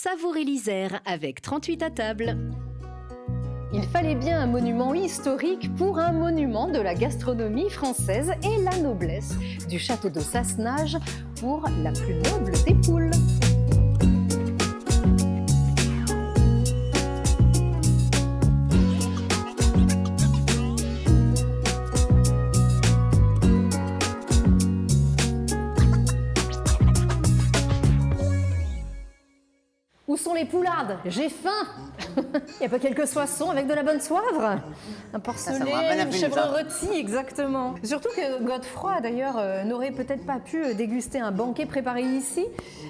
Savourez l'Isère avec 38 à table. Il fallait bien un monument historique pour un monument de la gastronomie française et la noblesse du château de Sassenage pour la plus noble des poules. Où sont les poulardes? J'ai faim. Il n'y a pas quelques soissons avec de la bonne soivre? Un porcelet, une chèvre rôtie, exactement. Surtout que Godefroy, d'ailleurs, n'aurait peut-être pas pu déguster un banquet préparé ici,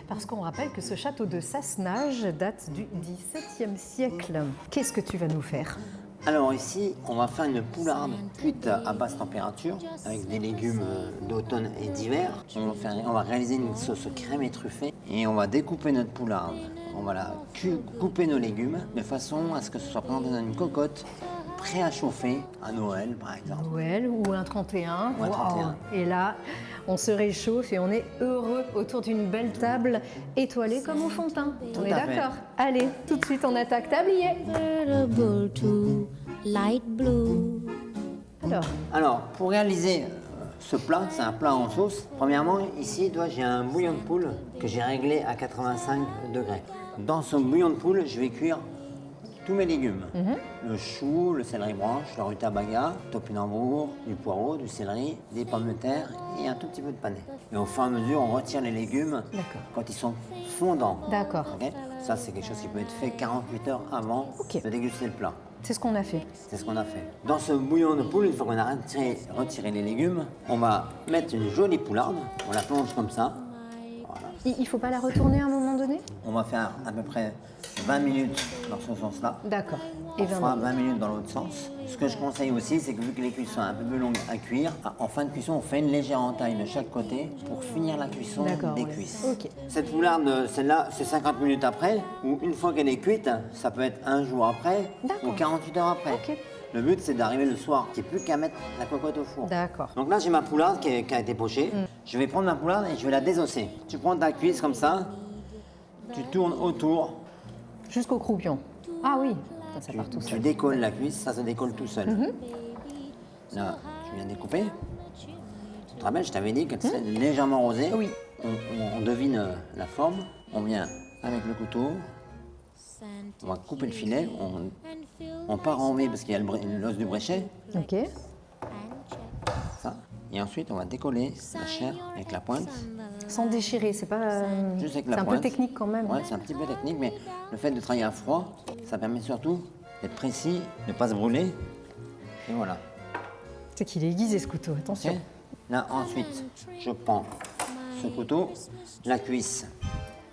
parce qu'on rappelle que ce château de Sassenage date du XVIIe siècle. Qu'est-ce que tu vas nous faire? Alors ici, on va faire une poularde cuite à basse température avec des légumes d'automne et d'hiver. On va réaliser une sauce crème et truffée et on va découper notre poularde. On va couper nos légumes de façon à ce que ce soit présenté dans une cocotte prêt à chauffer à Noël par exemple. Noël ou un 31. Ou un 31. Wow. Et là, on se réchauffe et on est heureux autour d'une belle table étoilée comme au fond de teint. On est d'accord? Allez, tout de suite on attaque tablier. Alors, pour réaliser ce plat, c'est un plat en sauce. Premièrement, ici, j'ai un bouillon de poule que j'ai réglé à 85 degrés. Dans ce bouillon de poule, je vais cuire tous mes légumes. Le chou, le céleri branche, le rutabaga, topinambour, du poireau, du céleri, des pommes de terre et un tout petit peu de panais. Et au fur et à mesure, on retire les légumes quand ils sont fondants. D'accord. Okay, ça, c'est quelque chose qui peut être fait 48 heures avant de déguster le plat. C'est ce qu'on a fait. C'est ce qu'on a fait. Dans ce bouillon de poule, une fois qu'on a retiré les légumes, on va mettre une jolie poularde. On la plonge comme ça. Voilà. Il ne faut pas la retourner à un moment donné? On va faire à peu près 20 minutes dans ce sens-là. D'accord. On fera 20 minutes dans l'autre sens. Ce que je conseille aussi, c'est que vu que les cuissons sont un peu plus longues à cuire, en fin de cuisson, on fait une légère entaille de chaque côté pour finir la cuisson des cuisses. Okay. Cette poularde, celle-là, c'est 50 minutes après, ou une fois qu'elle est cuite, ça peut être un jour après ou 48 heures après. Okay. Le but, c'est d'arriver le soir, qu'il n'y ait plus qu'à mettre la cocotte au four. D'accord. Donc là, j'ai ma poularde qui a été pochée. Je vais prendre ma poularde et je vais la désosser. Tu prends ta cuisse comme ça, tu tournes autour. Jusqu'au croupion. Ah oui, ça part tout seul. Tu décolles la cuisse, ça se décolle tout seul. Là, tu viens découper. Tu te rappelles, je t'avais dit que c'est légèrement rosé. Oui. On devine la forme. On vient avec le couteau. On va couper le filet. On part en V parce qu'il y a l'os du bréchet. Ok. Ça. Et ensuite, on va décoller la chair avec la pointe. Sans déchirer, c'est pas. Juste avec la c'est un pointe. peu technique quand même. Ouais, c'est un petit peu technique, mais le fait de travailler à froid, ça permet surtout d'être précis, de ne pas se brûler. Et voilà. C'est qu'il est aiguisé ce couteau, attention. Okay. Là, ensuite, je prends ce couteau, la cuisse,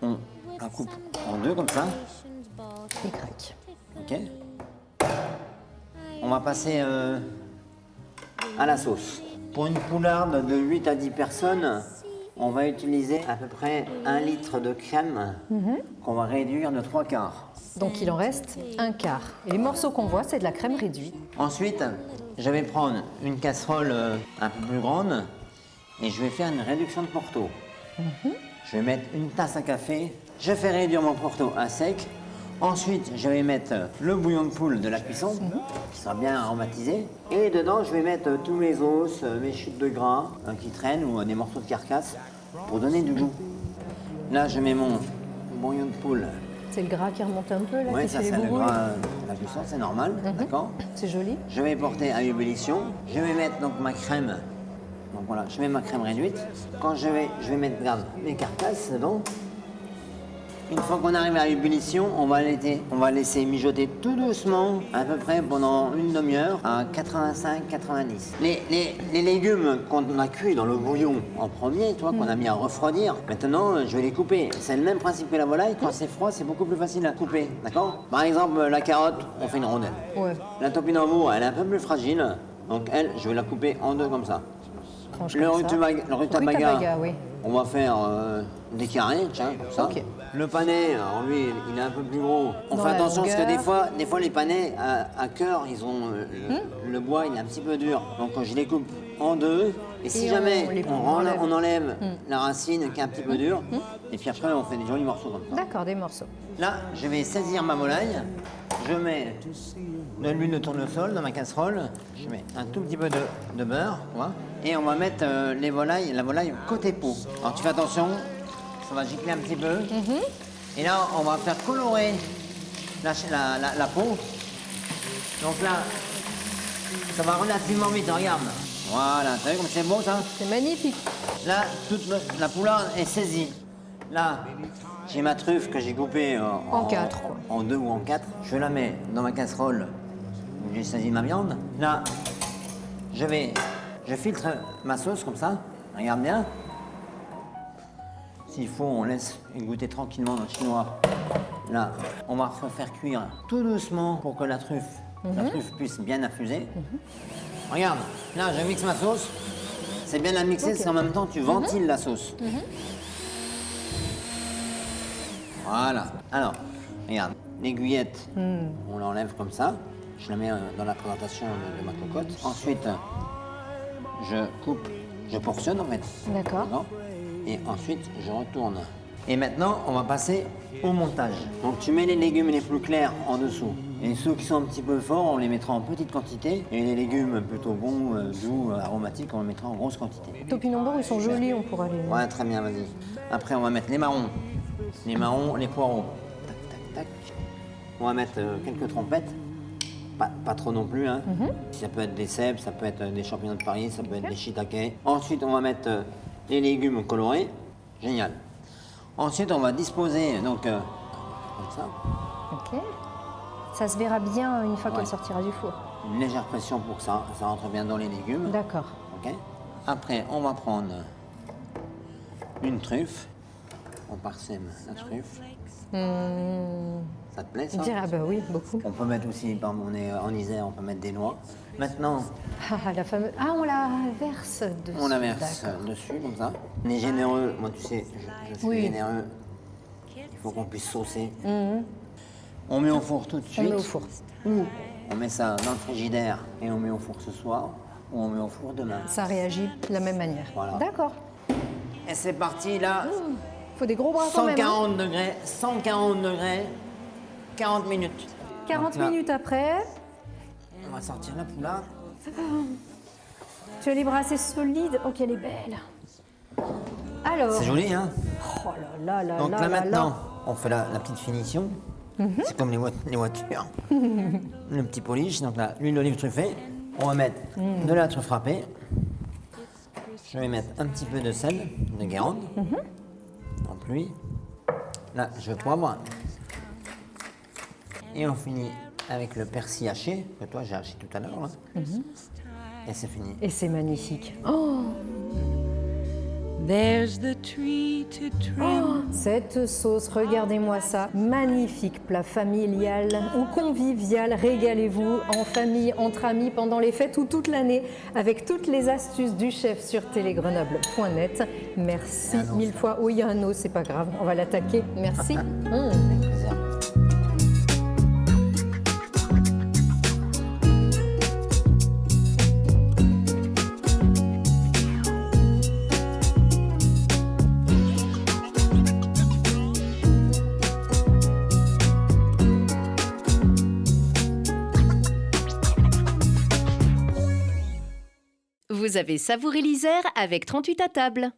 on la coupe en deux comme ça. Il craque. Ok. On va passer à la sauce. Pour une poularde de 8 à 10 personnes, on va utiliser à peu près 1 litre de crème qu'on va réduire de 3/4. Donc il en reste 1/4. Et les morceaux qu'on voit, c'est de la crème réduite. Ensuite, je vais prendre une casserole un peu plus grande et je vais faire une réduction de Porto. Je vais mettre une tasse à café. Je fais réduire mon Porto à sec. Ensuite, je vais mettre le bouillon de poule de la cuisson, qui sera bien aromatisé. Et dedans, je vais mettre tous mes os, mes chutes de gras qui traînent ou des morceaux de carcasse pour donner du goût. Là, je mets mon bouillon de poule. C'est le gras qui remonte un peu là. Oui, qui ça fait les c'est le boubouilles. gras de la cuisson, c'est normal, d'accord? C'est joli. Je vais porter à ébullition. Je vais mettre donc ma crème. Donc voilà, je mets ma crème réduite. Quand je vais mettre regarde, mes carcasses dedans. Une fois qu'on arrive à ébullition, on va laisser mijoter tout doucement, à peu près pendant une demi-heure, à 85-90. Les légumes qu'on a cuits dans le bouillon en premier, qu'on a mis à refroidir, maintenant je vais les couper. C'est le même principe que la volaille, quand c'est froid, c'est beaucoup plus facile à couper, d'accord? Par exemple, la carotte, on fait une rondelle. Ouais. La topinambour, elle est un peu plus fragile, donc elle, je vais la couper en deux comme ça. Tranche Le comme ça. rutabaga, oui. on va faire des carrés, tiens, comme ça. Ok. Le panais, alors lui, il est un peu plus gros. On Dans fait la attention parce que longueur. des fois les panais à cœur, ils ont le bois, il est un petit peu dur. Donc je les coupe en deux. Et si Et jamais on les on enlève. enlève la racine qui est un petit peu dure, Et puis après, on fait des jolis morceaux comme ça. D'accord, des morceaux. Là, je vais saisir ma volaille. Je mets de l'huile de tournesol dans ma casserole. Je mets un tout petit peu de beurre, tu vois. Et on va mettre la volaille côté peau. Alors tu fais attention, ça va gicler un petit peu. Et là, on va faire colorer la peau. Donc là, ça va relativement vite, regarde. Voilà, t'as vu comme c'est beau ça? C'est magnifique. Là, toute la poularde est saisie. Là, j'ai ma truffe que j'ai coupée En quatre, quoi. en 2 ou en 4. Je la mets dans ma casserole où j'ai saisi ma viande. Là, je filtre ma sauce comme ça. Regarde bien. S'il faut, on laisse égoutter tranquillement notre chinois. Là, on va refaire cuire tout doucement pour que la truffe puisse bien infuser. Regarde, là, je mixe ma sauce. C'est bien la mixer, parce qu'en même temps, tu ventiles la sauce. Voilà. Alors, regarde, l'aiguillette, on l'enlève comme ça. Je la mets dans la présentation de ma cocotte. Ensuite, je coupe, je portionne en fait. D'accord. Et ensuite, je retourne. Et maintenant, on va passer au montage. Donc, tu mets les légumes les plus clairs en dessous. Et ceux qui sont un petit peu forts, on les mettra en petite quantité. Et les légumes plutôt bons, doux, aromatiques, on les mettra en grosse quantité. Topinambours, ils sont jolis, on pourra les... Ouais, très bien, vas-y. Après, on va mettre les marrons. Les marrons, les poireaux. Tac, tac, tac. On va mettre quelques trompettes. Pas trop non plus, hein. Ça peut être des cèpes, ça peut être des champignons de Paris, ça peut être des shiitake. Ensuite, on va mettre les légumes colorés. Génial. Ensuite, on va disposer, donc, comme ça. Ok. Ça se verra bien une fois qu'elle sortira du four. Une légère pression pour que ça rentre bien dans les légumes. D'accord. Ok. Après, on va prendre une truffe. On parsème la truffe. Ça te plaît, ça? Je dirais, ah bah oui, beaucoup. On peut mettre aussi, par exemple, on est en Isère, on peut mettre des noix. Maintenant, Ah, la fameuse... Ah, on la verse dessus. on la verse dessus, comme ça. On est généreux. Moi, tu sais, je suis généreux. Il faut qu'on puisse saucer. On met au four tout de suite. On met au four. Ou on met ça dans le frigidaire et on met au four ce soir. Ou on met au four demain. Ça réagit de la même manière. Voilà. D'accord. Et c'est parti, là. Faut des gros bras quand même. 140 degrés, 140 degrés, 40 minutes. 40 Donc là, minutes après, on va sortir la poularde. tu as les bras assez solides. Oh, qu'elle est belle. Alors. C'est joli, hein? Oh là là là Donc là là, là maintenant, là. on fait la petite finition. C'est comme les voitures. Le petit polish. Donc là, l'huile d'olive truffée. On va mettre de la truffe râpée. Je vais mettre un petit peu de sel, de Guérande. En pluie. Là, je poivre. Et on finit avec le persil haché, que toi j'ai haché tout à l'heure. Là. Et c'est fini. Et c'est magnifique. Oh, There's the tree to trim. cette sauce, regardez-moi ça. Magnifique plat familial ou convivial. Régalez-vous en famille, entre amis, pendant les fêtes ou toute l'année avec toutes les astuces du chef sur télégrenoble.net. Merci mille fois. Oui, il y a un os, c'est pas grave. On va l'attaquer. Merci. Avec plaisir. Vous avez savouré l'Isère avec 38 à table.